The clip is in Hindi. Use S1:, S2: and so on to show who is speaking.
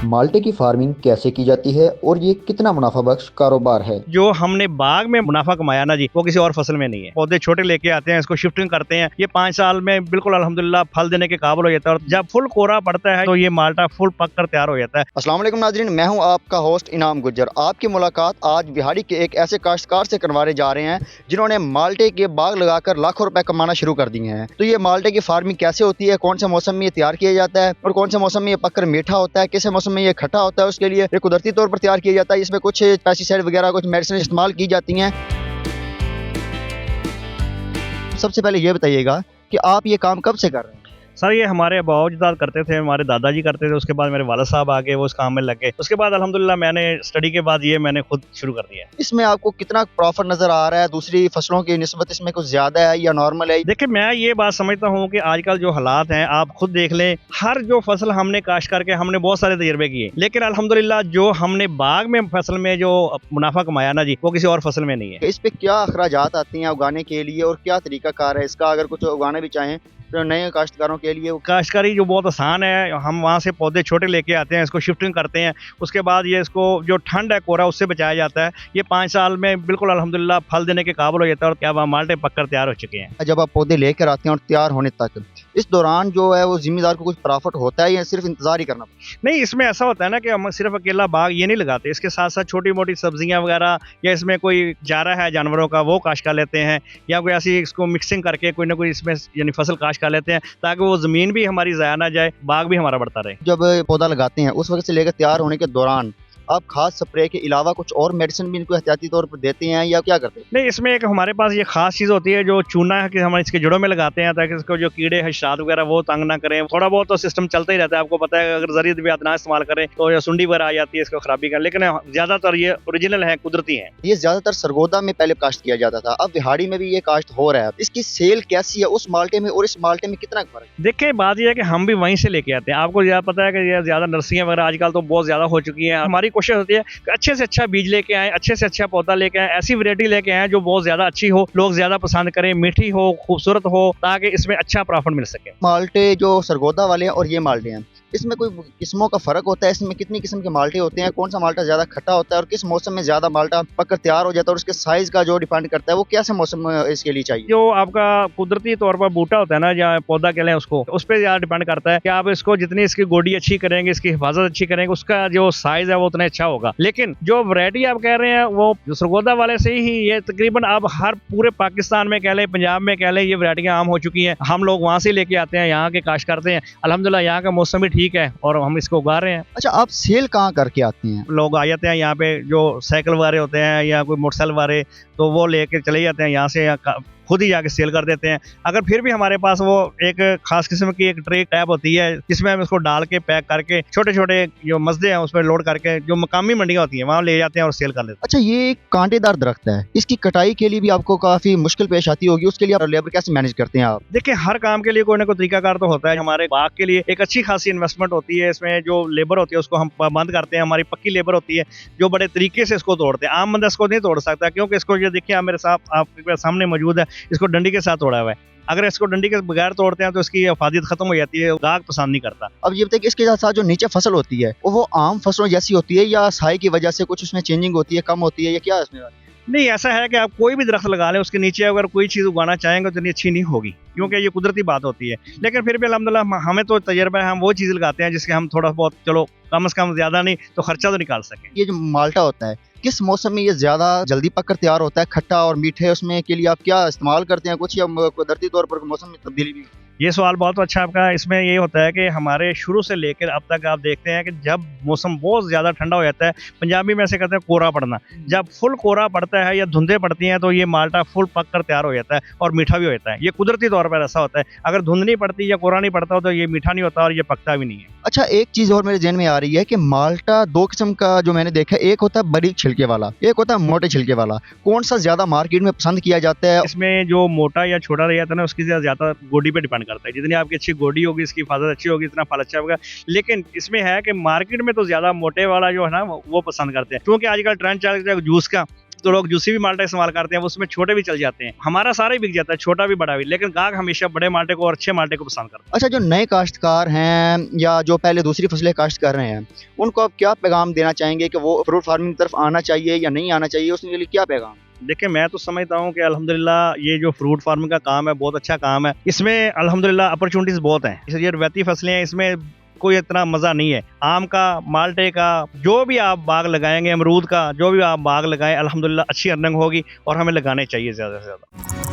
S1: माल्टे की फार्मिंग कैसे की जाती है और ये कितना मुनाफा बख्श कारोबार है?
S2: जो हमने बाग में मुनाफा कमाया ना जी, वो किसी और फसल में नहीं है। पौधे छोटे लेके आते हैं, इसको शिफ्टिंग करते हैं, ये 5 साल में बिल्कुल अल्हम्दुलिल्लाह फल देने के काबिल हो जाता है। और जब फुल कोरा पड़ता है तो ये माल्टा फुल पक कर तैयार हो जाता है।
S1: अस्सलाम वालेकुम नाजरीन, मैं हूं आपका होस्ट इनाम गुज्जर। आपकी मुलाकात आज बिहारी के एक ऐसे काश्तकार से करवाने जा रहे हैं जिन्होंने माल्टे के बाग लगाकर लाखों रुपए कमाना शुरू कर दिए हैं। तो ये माल्टे की फार्मिंग कैसे होती है, कौन से मौसम में ये तैयार किया जाता है और कौन से मौसम में ये पककर मीठा होता है, किस मौसम में ये खट्टा होता है, उसके लिए ये कुदरती तौर पर तैयार किया जाता है। इसमें कुछ पेस्टिसाइड वगैरह कुछ मेडिसिन इस्तेमाल की जाती हैं। सबसे पहले ये बताइएगा कि आप ये काम कब से कर रहे हैं?
S2: सर ये हमारे बाओजदाद करते थे, हमारे दादाजी करते थे, उसके बाद मेरे वाला साहब आ गए, वो इस काम में लग गए। उसके बाद अल्हम्दुलिल्लाह मैंने स्टडी के बाद ये मैंने खुद शुरू कर दिया।
S1: इसमें आपको कितना प्रॉफिट नजर आ रहा है? दूसरी फसलों की निस्बत इसमें कुछ ज्यादा है या नॉर्मल है?
S2: देखिए मैं ये बात समझता हूँ कि आजकल जो हालात हैं आप खुद देख लें, हर जो फसल हमने काश्त करके हमने बहुत सारे तजर्बे किए, लेकिन अल्हम्दुलिल्लाह जो हमने बाग में फसल में जो मुनाफा कमाया ना जी, वो किसी और फसल में नहीं है।
S1: इस पे क्या अखराजात आती हैं उगाने के लिए और क्या तरीका कार है इसका, अगर कुछ उगाना भी चाहें तो नए काश्तकारों के लिए?
S2: काश्तकारी जो बहुत आसान है, हम वहाँ से पौधे छोटे लेके आते हैं, इसको शिफ्टिंग करते हैं, उसके बाद ये इसको जो ठंड है कोरा उससे बचाया जाता है। ये 5 साल में बिल्कुल अल्हम्दुलिल्लाह फल देने के काबिल हो जाता है और क्या वहाँ माल्टे पककर तैयार हो चुके हैं।
S1: जब आप पौधे लेकर आते हैं और तैयार होने तक, इस दौरान जो है वो जिम्मेदार को कुछ प्रॉफिट होता है या सिर्फ इंतजार ही करना?
S2: नहीं, इसमें ऐसा होता है ना कि हम सिर्फ अकेला बाग ये नहीं लगाते, इसके साथ साथ छोटी मोटी सब्जियां वगैरह या इसमें कोई चारा है जानवरों का वो काश्त कर लेते हैं, या कोई ऐसी इसको मिक्सिंग करके कोई ना कोई इसमें यानी फसल काश्त कर लेते हैं, ताकि वो जमीन भी हमारी ज़ाया ना जाए, बाग भी हमारा बढ़ता रहे।
S1: जब पौधा लगाते हैं उस वक्त से लेकर तैयार होने के दौरान आप खाद स्प्रे के अलावा कुछ और मेडिसिन भी इनको एहतियाती तौर पर देते हैं या क्या करते हैं?
S2: नहीं, इसमें एक हमारे पास ये खास चीज़ होती है जो चूना है कि हम इसके जड़ों में लगाते हैं, ताकि इसको जो कीड़े हशरात वगैरह वो तंग ना करें। थोड़ा बहुत तो सिस्टम चलता ही रहता है, आपको पता है अगर जरिए भी ना इस्तेमाल करें तो या सुंडी वगैरह आ जाती है इसको खराबी कर, लेकिन ज़्यादातर ये ओरिजिनल है, कुदरती है।
S1: ये ज्यादातर सरगोदा में पहले काश्त किया जाता था, अब बिहाड़ी में भी ये काश्त हो रहा है। इसकी सेल कैसी है उस माल्टे में और इस माल्टे में कितना फर्क है?
S2: देखिए बात यह है कि हम भी वहीं से लेके आते हैं, आपको ज़्यादा पता है कि ये ज़्यादा नर्सरियाँ वगैरह आजकल तो बहुत ज़्यादा हो चुकी हैं। हमारी कोशिश होती है कि अच्छे से अच्छा बीज लेके आए, अच्छे से अच्छा पौधा लेके आए, ऐसी वैरायटी लेके आए जो बहुत ज्यादा अच्छी हो, लोग ज्यादा पसंद करें, मीठी हो, खूबसूरत हो, ताकि इसमें अच्छा प्रॉफिट मिल सके।
S1: माल्टे जो सरगोदा वाले हैं और ये माल्टे हैं, इसमें कोई किस्मों का फर्क होता है? इसमें कितनी किस्म के माल्टे होते हैं? कौन सा माल्टा ज्यादा खट्टा होता है और किस मौसम में ज्यादा माल्टा पककर तैयार हो जाता है? और उसके साइज का जो डिपेंड करता है वो कैसे मौसम इसके लिए चाहिए?
S2: जो आपका कुदरती तौर पर बूटा होता है ना, या पौधा कह लें उसको, उस पर ज्यादा डिपेंड करता है कि आप इसको जितनी इसकी गोडी अच्छी करेंगे, इसकी हिफाजत अच्छी करेंगे, उसका जो साइज है वो उतना अच्छा होगा। लेकिन जो वैरायटी आप कह रहे हैं वो सरगोदा वाले से ही ये तकरीबन अब हर पूरे पाकिस्तान में कह लें, पंजाब में कह लें, ये वैरायटियां आम हो चुकी हैं। हम लोग वहाँ से लेके आते हैं, यहाँ के काश्त करते हैं। अल्हम्दुलिल्लाह यहाँ का मौसम भी ठीक है और हम इसको उगा रहे हैं।
S1: अच्छा, आप सेल कहाँ करके आते हैं?
S2: लोग आ जाते हैं यहाँ पे, जो साइकिल वाले होते हैं या कोई मोटरसाइकिल वाले, तो वो लेके चले जाते हैं यहाँ से, या खुद ही जाके सेल कर देते हैं। अगर फिर भी हमारे पास वो एक खास किस्म की एक ट्रे टैब होती है जिसमें हम इसको डाल के पैक करके छोटे छोटे जो मजदे हैं उसमें लोड करके जो मकामी मंडियां होती हैं वहाँ ले जाते हैं और सेल कर देते हैं।
S1: अच्छा, ये एक कांटेदार दरख्त है, इसकी कटाई के लिए भी आपको काफी मुश्किल पेश आती होगी, उसके लिए आप लेबर कैसे मैनेज करते हैं आप?
S2: देखिए हर काम के लिए कोई ना कोई तरीकाकार तो होता है। हमारे बाग के लिए एक अच्छी खासी इन्वेस्टमेंट होती है, इसमें जो लेबर होती है उसको हम बंद करते हैं। हमारी पक्की लेबर होती है जो बड़े तरीके से इसको तोड़ते हैं, आम बंदा इसको नहीं तोड़ सकता, क्योंकि इसको ये देखिए मेरे साथ आपके सामने मौजूद है, इसको डंडी के साथ तोड़ा हुआ है। अगर इसको डंडी के बगैर तोड़ते हैं तो इसकी हिफाजत खत्म हो जाती है, गाहक पसंद नहीं करता।
S1: अब ये बताइए कि इसके साथ साथ जो नीचे फसल होती है वो आम फसलों जैसी होती है या साई की वजह से कुछ उसमें चेंजिंग होती है, कम होती है, या क्या है इसमें?
S2: नहीं, ऐसा है कि आप कोई भी दरख्त लगा लें, उसके नीचे अगर कोई चीज़ उगाना चाहेंगे तो इतनी अच्छी नहीं होगी, क्योंकि ये कुदरती बात होती है। लेकिन फिर भी अल्हम्दुलिल्लाह हमें तो तजर्बा है, हम वो चीज़ लगाते हैं जिसके हम थोड़ा बहुत, चलो कम से कम ज़्यादा नहीं तो खर्चा तो निकाल सकें।
S1: ये जो माल्टा होता है किस मौसम में ये ज्यादा जल्दी पककर तैयार होता है, खट्टा और मीठे? उसमें के लिए आप क्या इस्तेमाल करते हैं कुछ, या कुदरती तौर पर मौसम में तब्दीली भी?
S2: ये सवाल बहुत अच्छा आपका। इसमें ये होता है कि हमारे शुरू से लेकर अब तक आप देखते हैं कि जब मौसम बहुत ज़्यादा ठंडा हो जाता है, पंजाबी में ऐसे कहते हैं कोरा पड़ना, जब फुल कोरा पड़ता है या धुंधें पड़ती हैं तो ये माल्टा फुल पक कर तैयार हो जाता है और मीठा भी होता है। ये कुदरती तौर पर ऐसा होता है। अगर धुंध नहीं पड़ती या कोरा नहीं पड़ता हो तो ये मीठा नहीं होता और ये पकता भी नहीं है।
S1: अच्छा, एक चीज और मेरे जहन में आ रही है कि माल्टा दो किस्म का जो मैंने देखा, एक होता है बारीक छिलके वाला, एक होता है मोटे छिलके वाला। कौन सा ज्यादा मार्केट में पसंद किया जाता है?
S2: इसमें जो मोटा या छोटा रह जाता है ना, उसकी ज्यादा गोडी पे डिपेंड करता है। जितनी आपकी अच्छी गोडी होगी, इसकी हिफाजत अच्छी होगी, इतना फल अच्छा होगा। लेकिन इसमें है कि मार्केट में तो ज्यादा मोटे वाला जो है ना वो पसंद करते हैं, क्योंकि आजकल ट्रेंड चल रहा है जूस का, तो लोग जूसी भी माल्टा इस्तेमाल करते हैं, वो उसमें छोटे भी चल जाते हैं। हमारा सारा ही बिक जाता है, छोटा भी बड़ा भी, लेकिन गाहक हमेशा बड़े माल्टे को और अच्छे माल्टे को पसंद करता है।
S1: अच्छा, जो नए काश्तकार हैं या जो पहले दूसरी फसलें काश्त कर रहे हैं, उनको आप क्या पैगाम देना चाहेंगे कि वो फ्रूट फार्मिंग की तरफ आना चाहिए या नहीं आना चाहिए, उसके लिए क्या पैगाम?
S2: देखिए, मैं तो समझता हूँ कि अल्हम्दुलिल्लाह ये जो फ्रूट फार्मिंग का काम है बहुत अच्छा काम है। इसमें अल्हम्दुलिल्लाह अपॉर्चुनिटीज बहुत हैं। इसलिए रवायती फसलें हैं, इसमें कोई इतना मज़ा नहीं है। आम का, माल्टे का, जो भी आप बाग लगाएंगे, अमरूद का जो भी आप बाग लगाएं, अल्हम्दुलिल्लाह अच्छी अर्निंग होगी और हमें लगाने चाहिए ज़्यादा से ज़्यादा।